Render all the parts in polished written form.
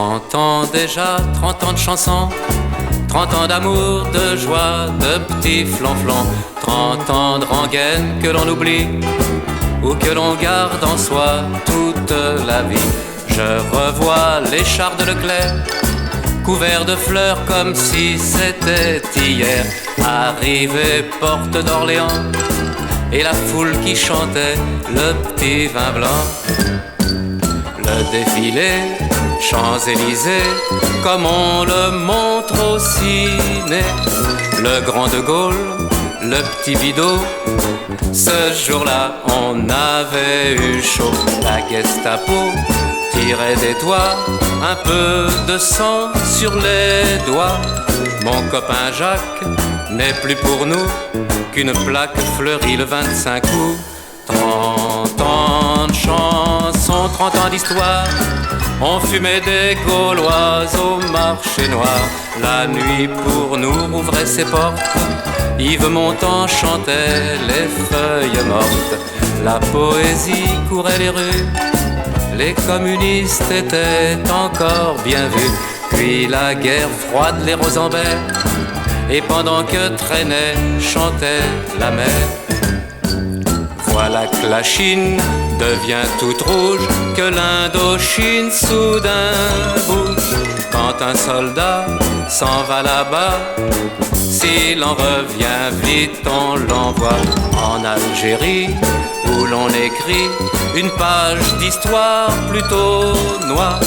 30 ans déjà, 30 ans de chansons, 30 ans d'amour, de joie, de petits flanflans, 30 ans de rengaine que l'on oublie ou que l'on garde en soi toute la vie. Je revois les chars de Leclerc, couverts de fleurs comme si c'était hier. Arrivé porte d'Orléans, et la foule qui chantait le petit vin blanc. Le défilé, Champs-Élysées, comme on le montre au ciné. Le grand de Gaulle, le petit Bidault, ce jour-là on avait eu chaud. La Gestapo tirait des doigts, un peu de sang sur les doigts. Mon copain Jacques n'est plus pour nous qu'une plaque fleurie le 25 août. 30 ans de chansons, 30 ans d'histoire, on fumait des Gauloises au marché noir. La nuit pour nous rouvrait ses portes, Yves Montand chantait les feuilles mortes. La poésie courait les rues, les communistes étaient encore bien vus. Puis la guerre froide les Rosenberg, et pendant que traînait, chantait la mer. Voilà que la Chine devient toute rouge, que l'Indochine soudain bouge. Quand un soldat s'en va là-bas, s'il en revient vite, on l'envoie en Algérie, où l'on écrit une page d'histoire plutôt noire,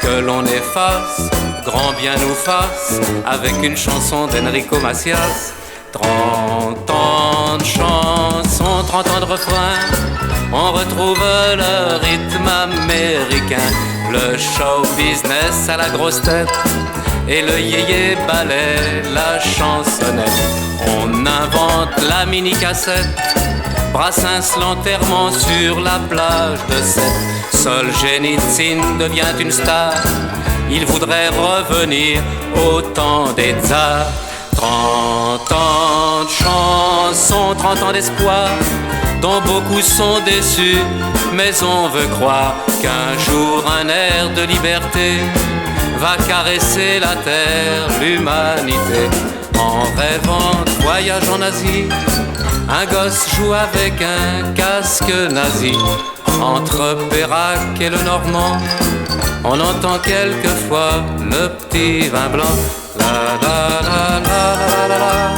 que l'on efface, grand bien nous fasse, avec une chanson d'Enrico Macias. 30 ans de chansons, 30 ans de refrains, on retrouve le rythme américain. Le show business à la grosse tête, et le yéyé ballet, la chansonnette. On invente la mini-cassette, Brassens l'enterrement sur la plage de Sète. Solzhenitsyn devient une star, il voudrait revenir au temps des tsars. 30 ans de chansons, 30 ans d'espoir, dont beaucoup sont déçus, mais on veut croire qu'un jour un air de liberté va caresser la terre, l'humanité. En rêvant de voyage en Asie, un gosse joue avec un casque nazi. Entre Pérac et le Normand, on entend quelquefois le petit vin blanc. La la la la la la la la la la.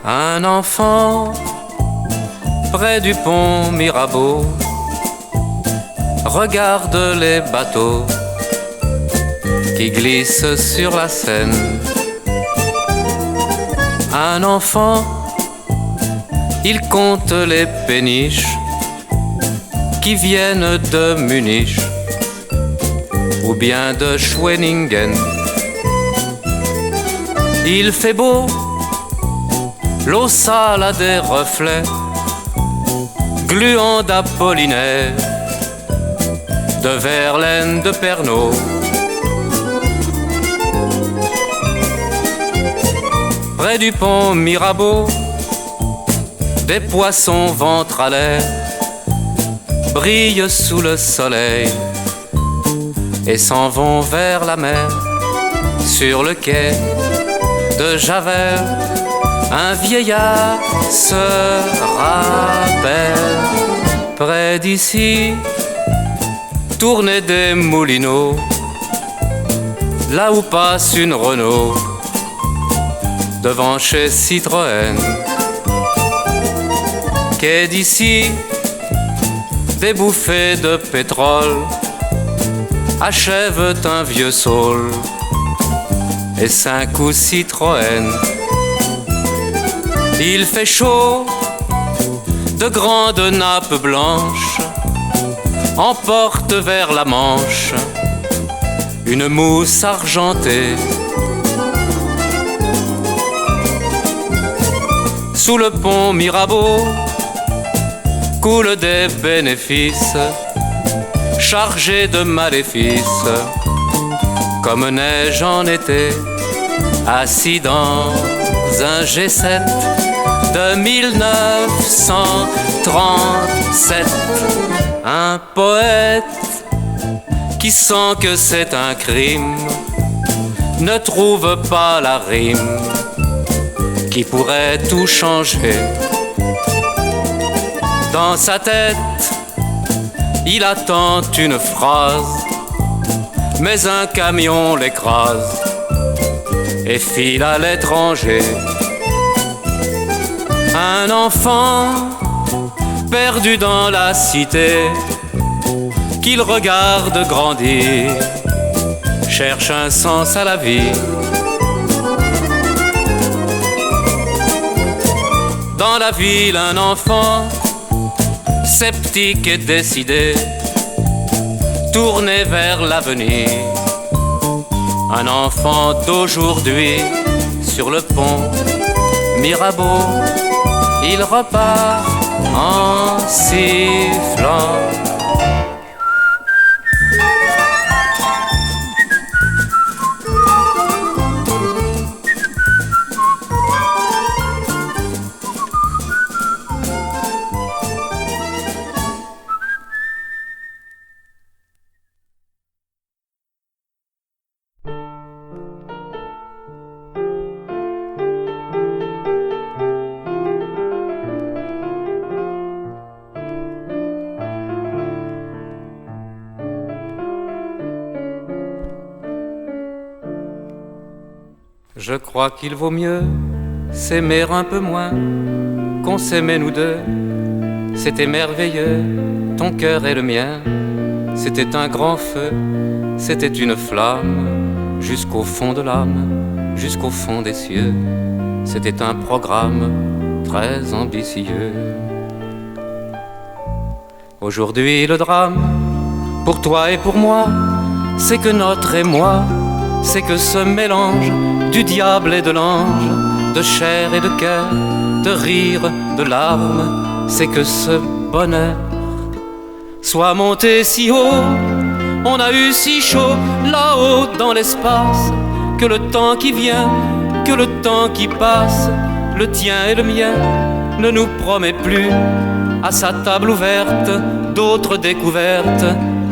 Un enfant près du pont Mirabeau regarde les bateaux qui glissent sur la Seine. Un enfant, il compte les péniches qui viennent de Munich ou bien de Schwenningen. Il fait beau, l'eau sale a des reflets gluants d'Apollinaire, de Verlaine, de Pernod. Près du pont Mirabeau, des poissons ventre à l'air brillent sous le soleil et s'en vont vers la mer. Sur le quai de Javert, un vieillard se rappelle. Près d'ici tournaient des moulineaux, là où passe une Renault, devant chez Citroën. Quai d'ici, des bouffées de pétrole achèvent un vieux saule et 5 ou 6 Citroën. Il fait chaud, de grandes nappes blanches emportent vers la Manche une mousse argentée. Sous le pont Mirabeau coulent des bénéfices chargés de maléfices, comme neige en été, assis dans un G7 de 1937. Un poète qui sent que c'est un crime ne trouve pas la rime qui pourrait tout changer. Dans sa tête, il attend une phrase, mais un camion l'écrase et file à l'étranger. Un enfant perdu dans la cité qu'il regarde grandir cherche un sens à la vie. Dans la ville, un enfant sceptique et décidé, tourné vers l'avenir. Un enfant d'aujourd'hui sur le pont Mirabeau, il repart en sifflant. Je crois qu'il vaut mieux s'aimer un peu moins qu'on s'aimait nous deux. C'était merveilleux, ton cœur et le mien. C'était un grand feu, c'était une flamme, jusqu'au fond de l'âme, jusqu'au fond des cieux. C'était un programme très ambitieux. Aujourd'hui le drame, pour toi et pour moi, c'est que notre émoi, c'est que ce mélange du diable et de l'ange, de chair et de cœur, de rire, de larmes, c'est que ce bonheur soit monté si haut, on a eu si chaud là-haut dans l'espace, que le temps qui vient, que le temps qui passe, le tien et le mien, ne nous promet plus, à sa table ouverte, d'autres découvertes,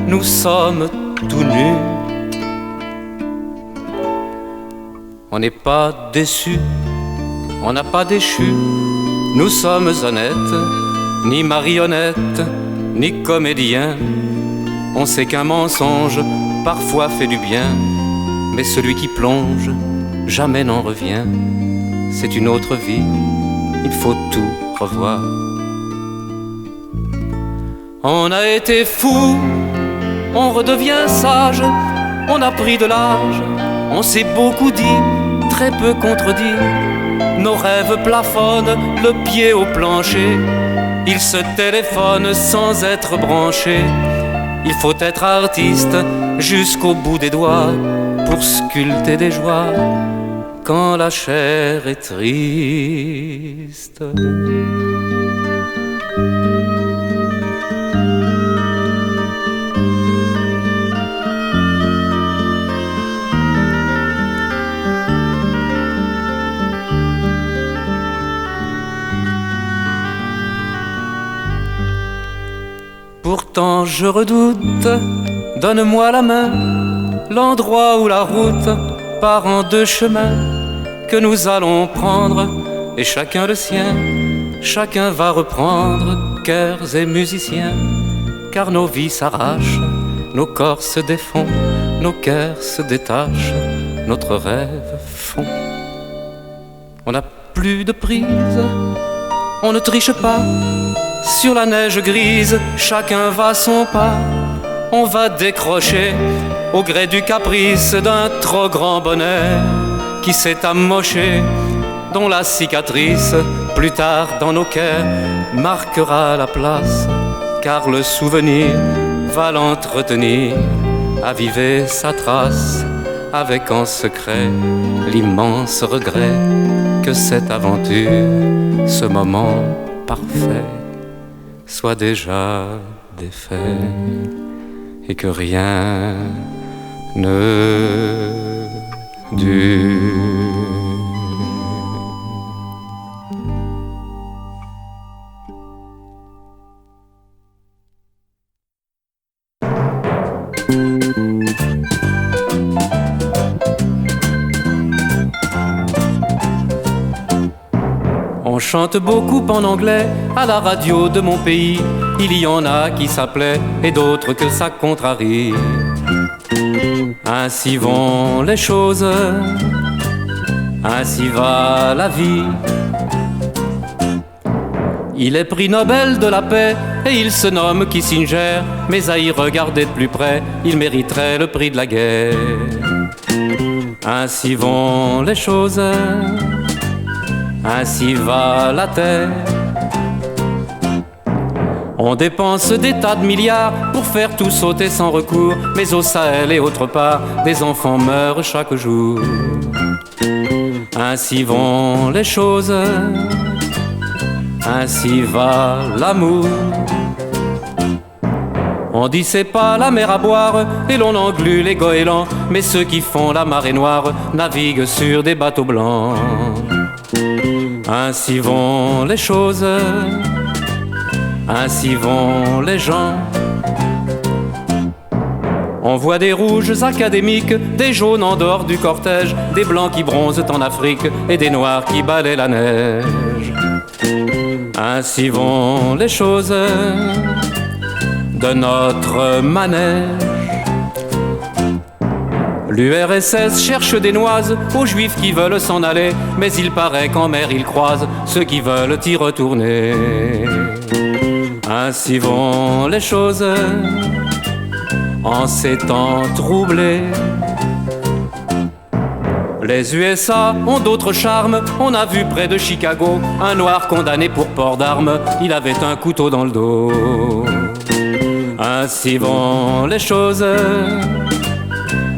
nous sommes tout nus. On n'est pas déçus, on n'a pas déchu, nous sommes honnêtes, ni marionnettes, ni comédiens. On sait qu'un mensonge parfois fait du bien, mais celui qui plonge jamais n'en revient. C'est une autre vie, il faut tout revoir. On a été fous, on redevient sage, on a pris de l'âge, on s'est beaucoup dit, très peu contredit. Nos rêves plafonnent, le pied au plancher. Ils se téléphonent sans être branchés. Il faut être artiste jusqu'au bout des doigts pour sculpter des joies quand la chair est triste. Pourtant je redoute, donne-moi la main, l'endroit où la route part en deux chemins, que nous allons prendre, et chacun le sien, chacun va reprendre, cœurs et musiciens, car nos vies s'arrachent, nos corps se défont, nos cœurs se détachent, notre rêve fond. On n'a plus de prise, on ne triche pas. Sur la neige grise, chacun va son pas. On va décrocher au gré du caprice d'un trop grand bonheur qui s'est amoché, dont la cicatrice plus tard dans nos cœurs marquera la place, car le souvenir va l'entretenir, aviver sa trace, avec en secret l'immense regret que cette aventure, ce moment parfait, soit déjà défait et que rien ne dure. On chante beaucoup en anglais à la radio de mon pays. Il y en a qui s'appelaient et d'autres que ça contrarie. Ainsi vont les choses, ainsi va la vie. Il est prix Nobel de la paix et il se nomme Kissinger, mais à y regarder de plus près, il mériterait le prix de la guerre. Ainsi vont les choses, ainsi va la terre. On dépense des tas de milliards pour faire tout sauter sans recours, mais au Sahel et autre part, des enfants meurent chaque jour. Ainsi vont les choses, ainsi va l'amour. On dit c'est pas la mer à boire et l'on englue les goélands, mais ceux qui font la marée noire naviguent sur des bateaux blancs. Ainsi vont les choses, ainsi vont les gens. On voit des rouges académiques, des jaunes en dehors du cortège, des blancs qui bronzent en Afrique et des noirs qui balaient la neige. Ainsi vont les choses de notre manège. L'URSS cherche des noises aux juifs qui veulent s'en aller, mais il paraît qu'en mer ils croisent ceux qui veulent y retourner. Ainsi vont les choses en ces temps troublés. Les USA ont d'autres charmes. On a vu près de Chicago un noir condamné pour port d'armes. Il avait un couteau dans le dos. Ainsi vont les choses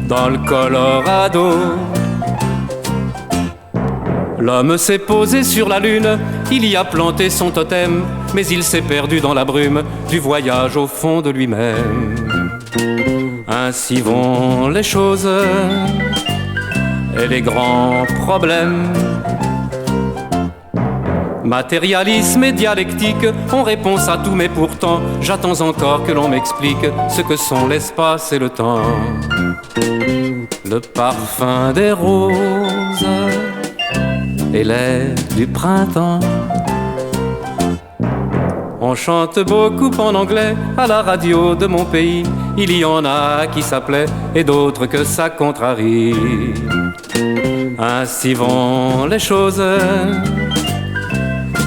dans le Colorado. L'homme s'est posé sur la lune, il y a planté son totem, mais il s'est perdu dans la brume du voyage au fond de lui-même. Ainsi vont les choses et les grands problèmes. Matérialisme et dialectique ont réponse à tout, mais pourtant j'attends encore que l'on m'explique ce que sont l'espace et le temps. Le parfum des roses et l'air du printemps. On chante beaucoup en anglais à la radio de mon pays. Il y en a qui s'appelaient et d'autres que ça contrarie. Ainsi vont les choses,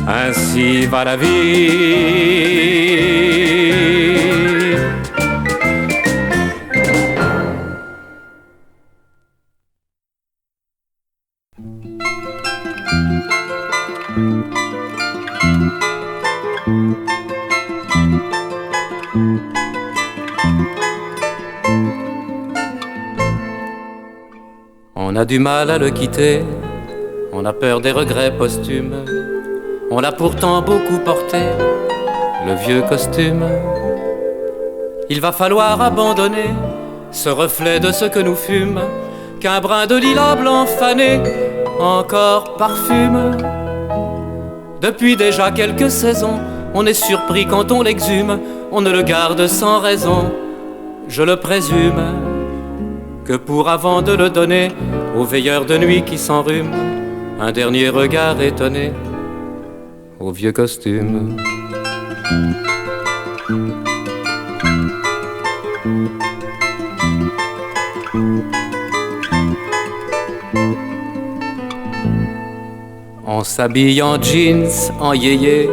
ainsi va la vie. On a du mal à le quitter, on a peur des regrets posthumes. On l'a pourtant beaucoup porté, le vieux costume. Il va falloir abandonner ce reflet de ce que nous fûmes, qu'un brin de lilas blanc fané encore parfume. Depuis déjà quelques saisons, on est surpris quand on l'exhume, on ne le garde sans raison, je le présume, que pour avant de le donner aux veilleurs de nuit qui s'enrhument, un dernier regard étonné au vieux costume. On s'habille en jeans, en yéyé,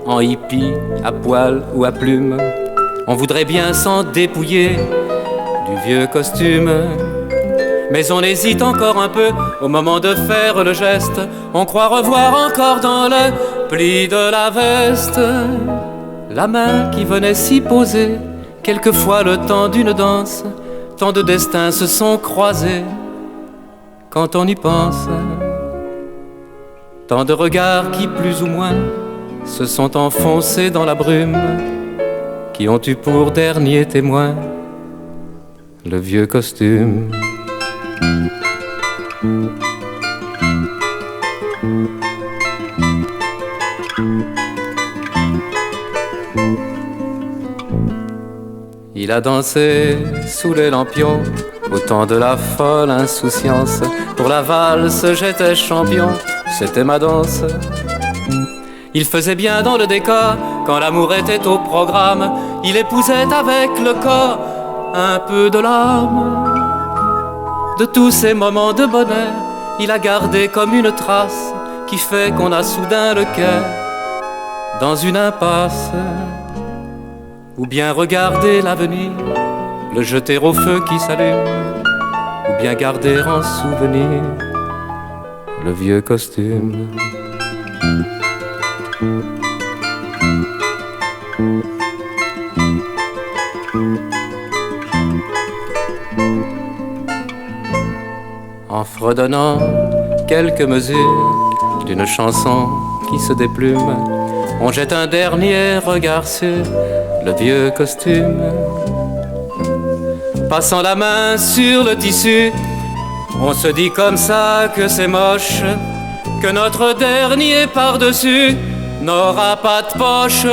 en hippie, à poil ou à plume. On voudrait bien s'en dépouiller du vieux costume. Mais on hésite encore un peu au moment de faire le geste. On croit revoir encore dans le pli de la veste la main qui venait s'y poser. Quelquefois le temps d'une danse, tant de destins se sont croisés. Quand on y pense, tant de regards qui plus ou moins se sont enfoncés dans la brume, qui ont eu pour dernier témoin le vieux costume. Il a dansé sous les lampions au temps de la folle insouciance. Pour la valse j'étais champion, c'était ma danse. Il faisait bien dans le décor quand l'amour était au programme. Il épousait avec le corps un peu de l'âme. De tous ces moments de bonheur, il a gardé comme une trace qui fait qu'on a soudain le cœur dans une impasse. Ou bien regarder l'avenir, le jeter au feu qui s'allume, ou bien garder en souvenir le vieux costume. En fredonnant quelques mesures d'une chanson qui se déplume, on jette un dernier regard sur le vieux costume. Passant la main sur le tissu, on se dit comme ça que c'est moche, que notre dernier par-dessus n'aura pas de poche.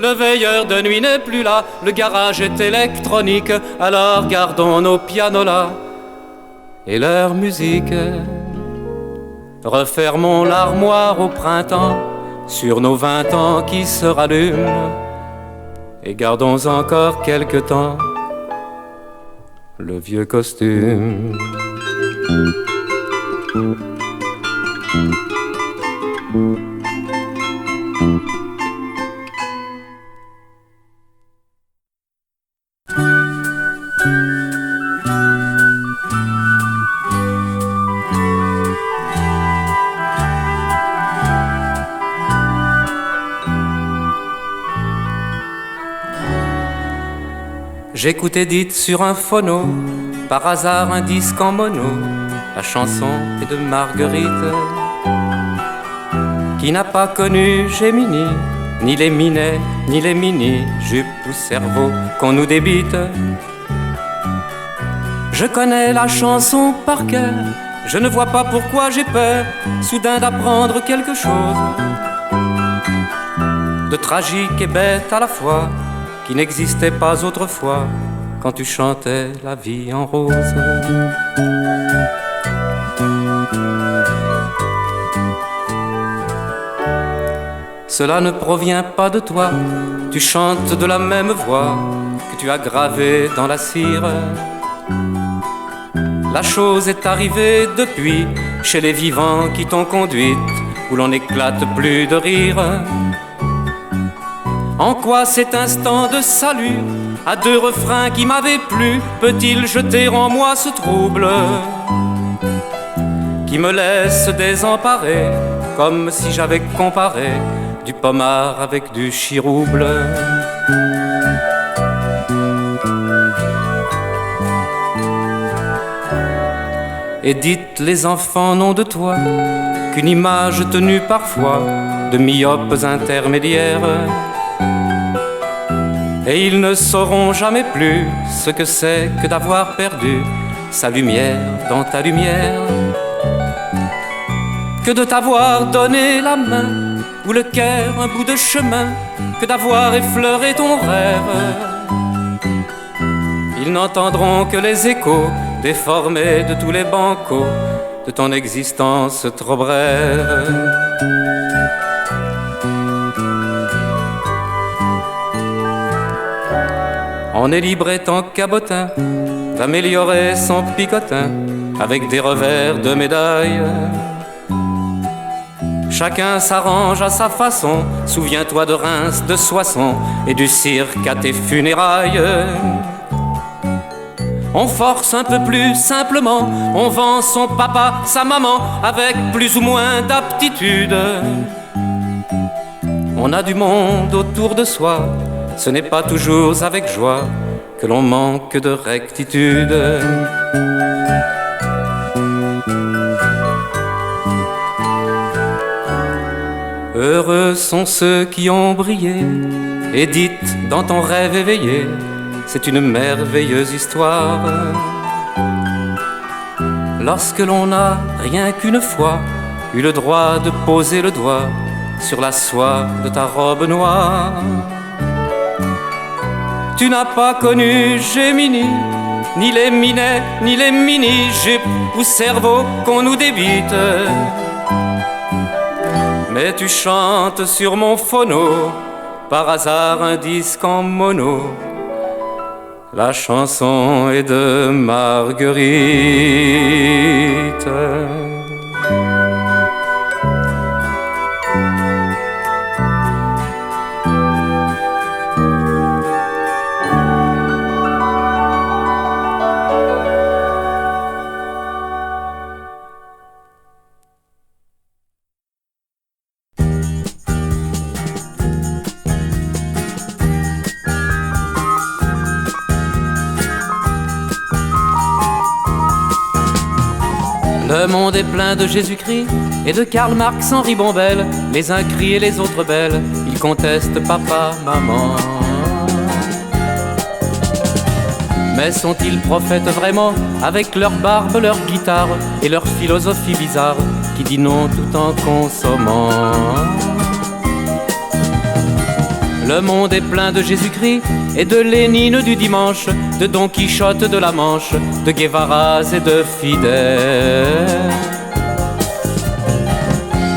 Le veilleur de nuit n'est plus là, le garage est électronique, alors gardons nos pianos là et leur musique. Refermons l'armoire au printemps sur nos 20 ans qui se rallument, et gardons encore quelque temps le vieux costume. J'écoutais Edith sur un phono, par hasard un disque en mono, la chanson est de Marguerite, qui n'a pas connu Gémini, ni les minets, ni les mini, jupes ou cerveau qu'on nous débite. Je connais la chanson par cœur, je ne vois pas pourquoi j'ai peur, soudain d'apprendre quelque chose de tragique et bête à la fois, qui n'existait pas autrefois quand tu chantais la vie en rose. Cela ne provient pas de toi, tu chantes de la même voix que tu as gravée dans la cire. La chose est arrivée depuis chez les vivants qui t'ont conduite, où l'on n'éclate plus de rire. En quoi cet instant de salut, à deux refrains qui m'avaient plu, peut-il jeter en moi ce trouble qui me laisse désemparé, comme si j'avais comparé du pommard avec du chirouble. Et dites les enfants n'ont de toi qu'une image tenue parfois de myopes intermédiaires, et ils ne sauront jamais plus ce que c'est que d'avoir perdu sa lumière dans ta lumière, que de t'avoir donné la main ou le cœur un bout de chemin, que d'avoir effleuré ton rêve. Ils n'entendront que les échos déformés de tous les bancos de ton existence trop brève. On est libre étant cabotin d'améliorer son picotin avec des revers de médaille. Chacun s'arrange à sa façon, souviens-toi de Reims, de Soissons et du cirque à tes funérailles. On force un peu plus simplement, on vend son papa, sa maman, avec plus ou moins d'aptitude. On a du monde autour de soi, ce n'est pas toujours avec joie que l'on manque de rectitude. Heureux sont ceux qui ont brillé, et dites dans ton rêve éveillé, c'est une merveilleuse histoire. Lorsque l'on n'a rien qu'une fois eu le droit de poser le doigt sur la soie de ta robe noire. Tu n'as pas connu Gémini, ni les Minets, ni les mini-jupes ou cerveaux qu'on nous débite. Mais tu chantes sur mon phono, par hasard un disque en mono. La chanson est de Marguerite. Le monde est plein de Jésus-Christ et de Karl Marx, Henri Bombelle. Les uns crient et les autres belles, ils contestent papa, maman. Mais sont-ils prophètes vraiment, avec leur barbe, leur guitare et leur philosophie bizarre qui dit non tout en consommant? Le monde est plein de Jésus-Christ et de Lénine du dimanche, de Don Quichotte de la Manche, de Guevaras et de Fidel.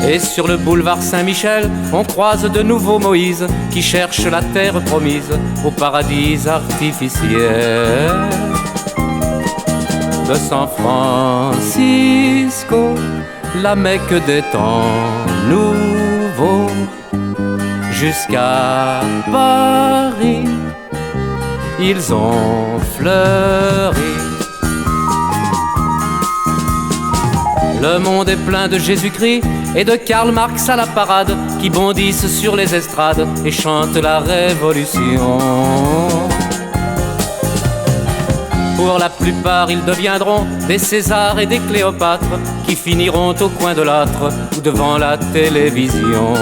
Et sur le boulevard Saint-Michel, on croise de nouveaux Moïse qui cherchent la terre promise au paradis artificiel. De San Francisco, la Mecque des temps nouveaux, jusqu'à Paris, ils ont fleuri. Le monde est plein de Jésus-Christ et de Karl Marx à la parade qui bondissent sur les estrades et chantent la révolution. Pour la plupart, ils deviendront des Césars et des Cléopâtres qui finiront au coin de l'âtre ou devant la télévision.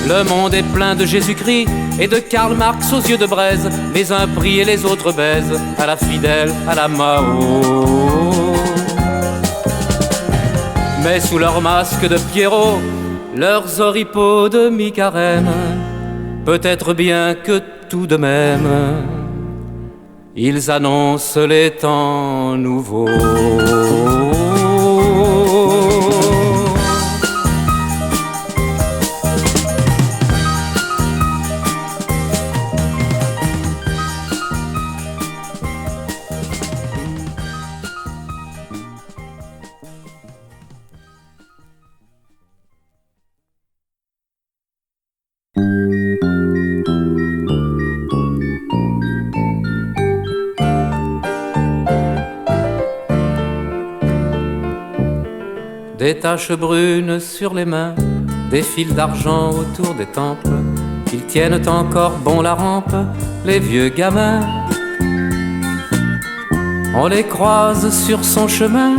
Le monde est plein de Jésus-Christ et de Karl Marx aux yeux de braise. Les uns prient et les autres baisent, à la Fidèle, à la Mao. Mais sous leur masque de Pierrot, leurs oripeaux de mi-carême, peut-être bien que tout de même, ils annoncent les temps nouveaux. Des taches brunes sur les mains, des fils d'argent autour des tempes. Ils tiennent encore bon la rampe, les vieux gamins. On les croise sur son chemin,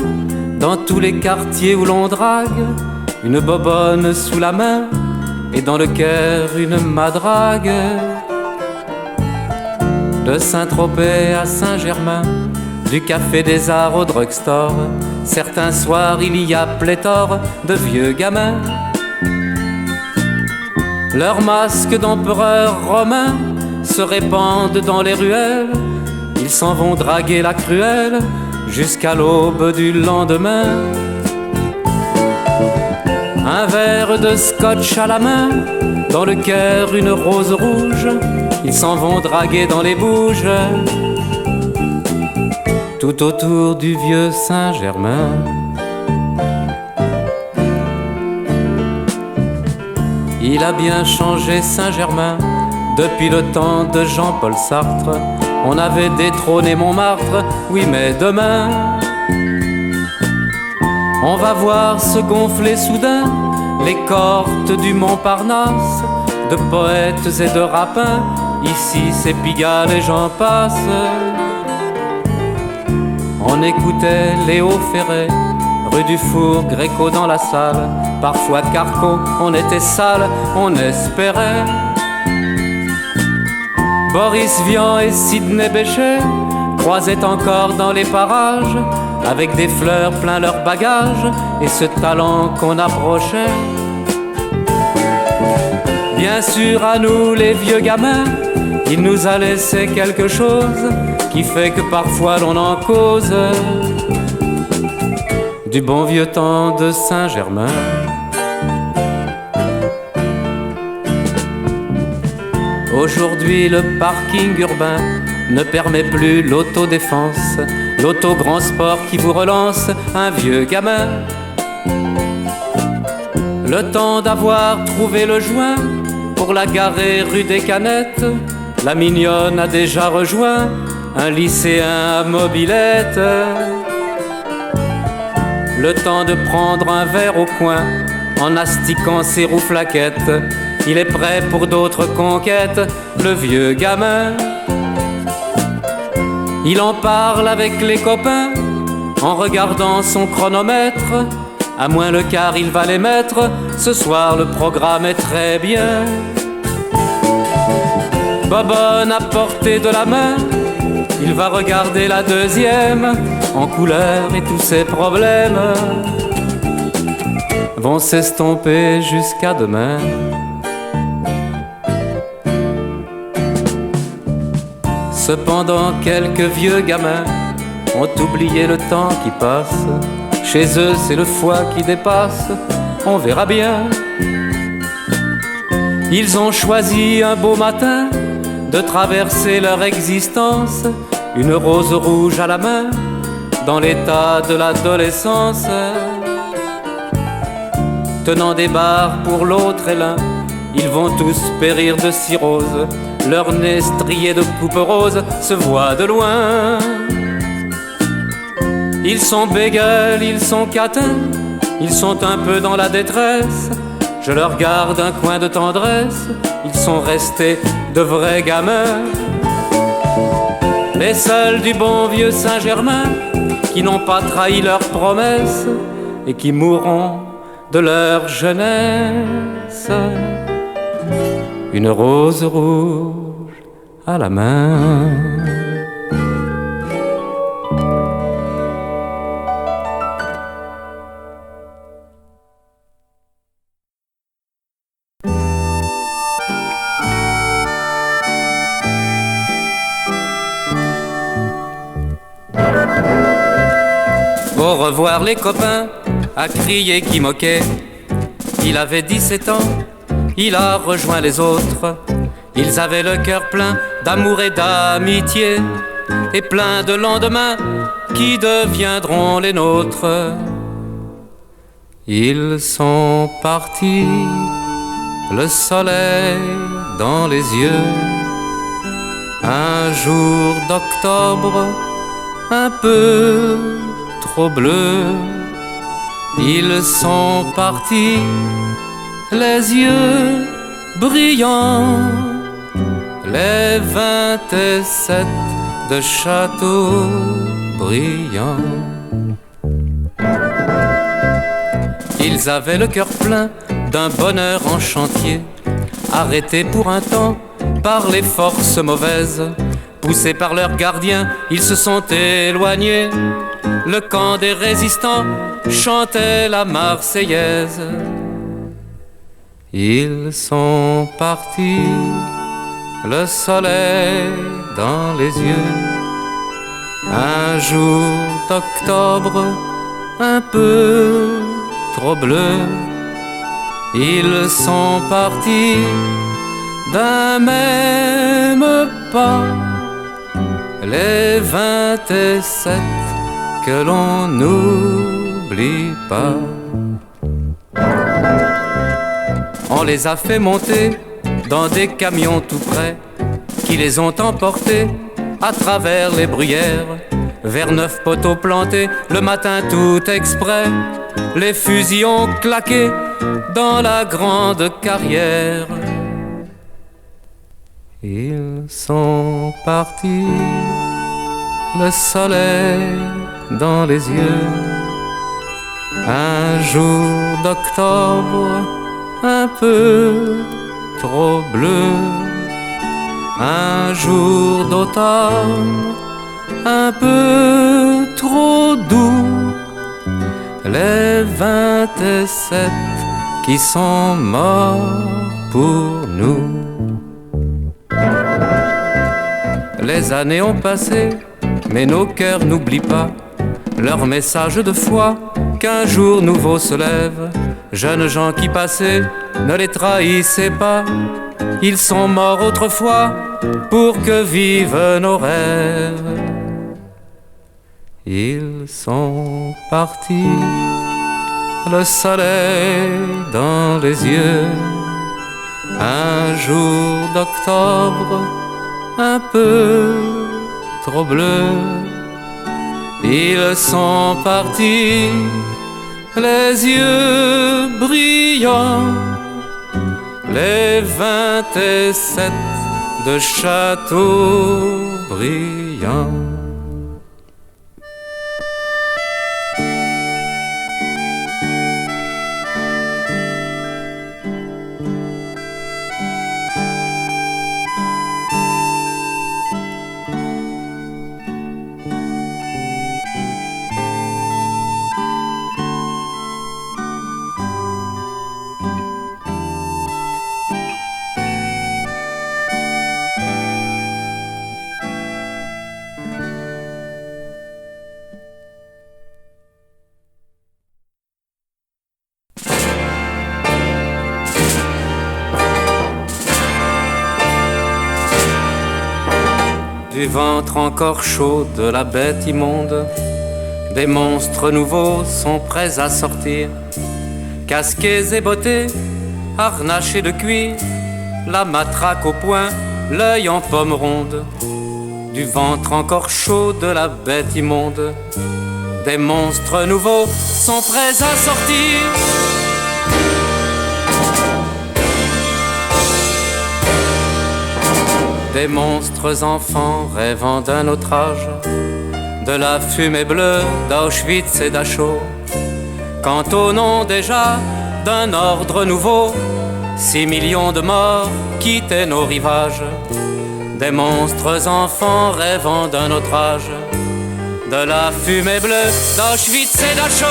dans tous les quartiers où l'on drague, une bobonne sous la main, et dans le cœur une madrague. De Saint-Tropez à Saint-Germain, du Café des Arts au drugstore, certains soirs il y a pléthore de vieux gamins. Leurs masques d'empereurs romains se répandent dans les ruelles. Ils s'en vont draguer la cruelle jusqu'à l'aube du lendemain. Un verre de scotch à la main, dans le cœur une rose rouge. Ils s'en vont draguer dans les bouges, tout autour du vieux Saint-Germain. Il a bien changé Saint-Germain Depuis le temps de Jean-Paul Sartre, on avait détrôné Montmartre. Oui, mais demain, on va voir se gonfler soudain les cohortes du Montparnasse, de poètes et de rapins. Ici c'est Pigalle et j'en passe. On écoutait Léo Ferré, rue du Four, Gréco dans la salle. Parfois Carco, on était sale, on espérait. Boris Vian et Sidney Bechet croisaient encore dans les parages, avec des fleurs plein leurs bagages et ce talent qu'on approchait. Bien sûr à nous les vieux gamins, il nous a laissé quelque chose qui fait que parfois l'on en cause du bon vieux temps de Saint-Germain. Aujourd'hui le parking urbain ne permet plus l'autodéfense, l'auto grand sport qui vous relance un vieux gamin. Le temps d'avoir trouvé le joint pour la garer rue des Canettes, la mignonne a déjà rejoint un lycéen à mobilette. Le temps de prendre un verre au coin en astiquant ses rouflaquettes, il est prêt pour d'autres conquêtes, le vieux gamin. Il en parle avec les copains en regardant son chronomètre. À moins le quart il va les mettre, ce soir le programme est très bien. Bobonne à portée de la main, il va regarder la deuxième en couleur et tous ses problèmes vont s'estomper jusqu'à demain. Cependant quelques vieux gamins ont oublié le temps qui passe. Chez eux c'est le foie qui dépasse, on verra bien. Ils ont choisi un beau matin de traverser leur existence, une rose rouge à la main, dans l'état de l'adolescence. Tenant des barres pour l'autre et l'un, ils vont tous périr de cirrhose. Leur nez strié de coupe rose se voit de loin. Ils sont bégueules, ils sont catins, ils sont un peu dans la détresse. Je leur garde un coin de tendresse, ils sont restés de vrais gamins. Les seuls du bon vieux Saint-Germain qui n'ont pas trahi leurs promesses et qui mourront de leur jeunesse. Une rose rouge à la main. Au revoir les copains, a crié qui moquait. Il avait 17 ans, il a rejoint les autres. Ils avaient le cœur plein d'amour et d'amitié, et plein de lendemains qui deviendront les nôtres. Ils sont partis, le soleil dans les yeux, un jour d'octobre un peu trop bleu. Ils sont partis, les yeux brillants, les 27 de Châteaubriand. Ils avaient le cœur plein d'un bonheur en chantier, arrêtés pour un temps par les forces mauvaises. Poussés par leurs gardiens, ils se sont éloignés. Le camp des résistants chantait la Marseillaise. Ils sont partis, le soleil dans les yeux, un jour d'octobre un peu trop bleu. Ils sont partis d'un même pas, les 27 que l'on n'oublie pas. On les a fait monter dans des camions tout près qui les ont emportés à travers les bruyères vers 9 poteaux plantés le matin tout exprès. Les fusils ont claqué dans la grande carrière. Ils sont partis, le soleil dans les yeux, un jour d'octobre un peu trop bleu, un jour d'automne un peu trop doux, les 27 qui sont morts pour nous. Les années ont passé, mais nos cœurs n'oublient pas leur message de foi qu'un jour nouveau se lève. Jeunes gens qui passaient, ne les trahissez pas, ils sont morts autrefois pour que vivent nos rêves. Ils sont partis, le soleil dans les yeux, un jour d'octobre un peu trop bleu. Ils sont partis, les yeux brillants, les 27 de Châteaubriand. Du ventre encore chaud de la bête immonde, des monstres nouveaux sont prêts à sortir, casqués et bottés, harnachés de cuir, la matraque au poing, l'œil en pomme ronde. Du ventre encore chaud de la bête immonde, des monstres nouveaux sont prêts à sortir. Des monstres enfants rêvant d'un autre âge, de la fumée bleue d'Auschwitz et Dachau, quand au nom déjà d'un ordre nouveau, 6 millions de morts quittaient nos rivages. Des monstres enfants rêvant d'un autre âge, de la fumée bleue d'Auschwitz et Dachau.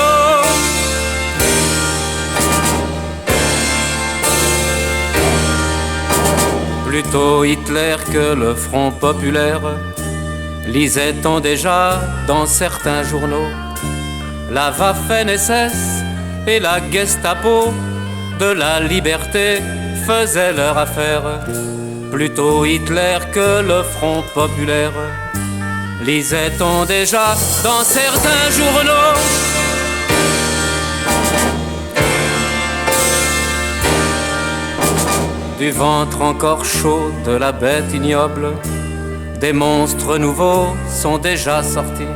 Plutôt Hitler que le Front populaire, lisait-on déjà dans certains journaux. La Waffen-SS et la Gestapo de la liberté faisaient leur affaire. Plutôt Hitler que le Front populaire, lisait-on déjà dans certains journaux. Du ventre encore chaud de la bête ignoble, des monstres nouveaux sont déjà sortis.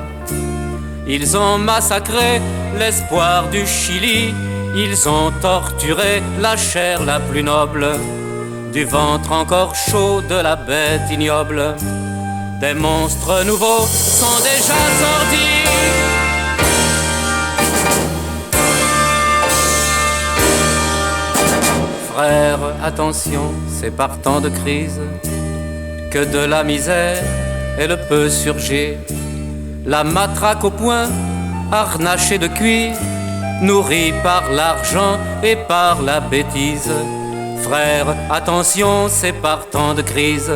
Ils ont massacré l'espoir du Chili, ils ont torturé la chair la plus noble. Du ventre encore chaud de la bête ignoble, des monstres nouveaux sont déjà sortis. Frères, attention, c'est par temps de crise que de la misère elle peut surgir. La matraque au poing, harnachée de cuir, nourrie par l'argent et par la bêtise. Frères, attention, c'est par temps de crise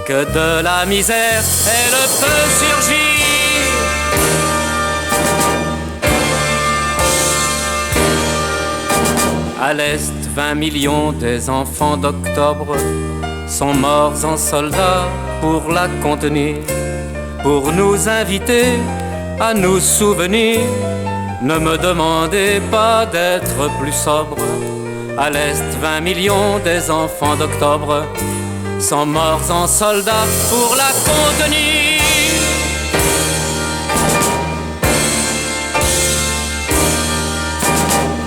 que de la misère elle peut surgir. À l'Est, 20 millions des enfants d'octobre sont morts en soldats pour la contenir, pour nous inviter à nous souvenir. Ne me demandez pas d'être plus sobre, À l'Est, 20 millions des enfants d'octobre sont morts en soldats pour la contenir.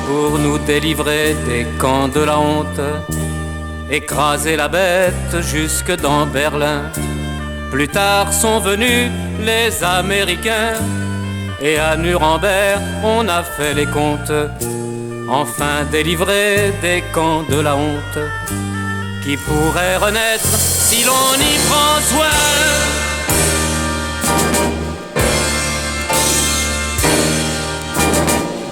Pour nous délivrer des camps de la honte, écraser la bête jusque dans Berlin. Plus tard sont venus les Américains, et à Nuremberg on a fait les comptes. Enfin délivrés des camps de la honte, qui pourraient renaître si l'on y prend soin.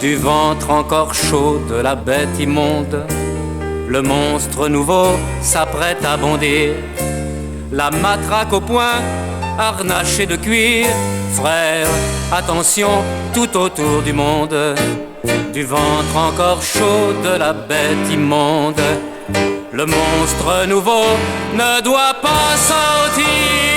Du ventre encore chaud de la bête immonde, le monstre nouveau s'apprête à bondir. La matraque au poing, harnachée de cuir. Frère, attention, tout autour du monde. Du ventre encore chaud de la bête immonde, le monstre nouveau ne doit pas sortir.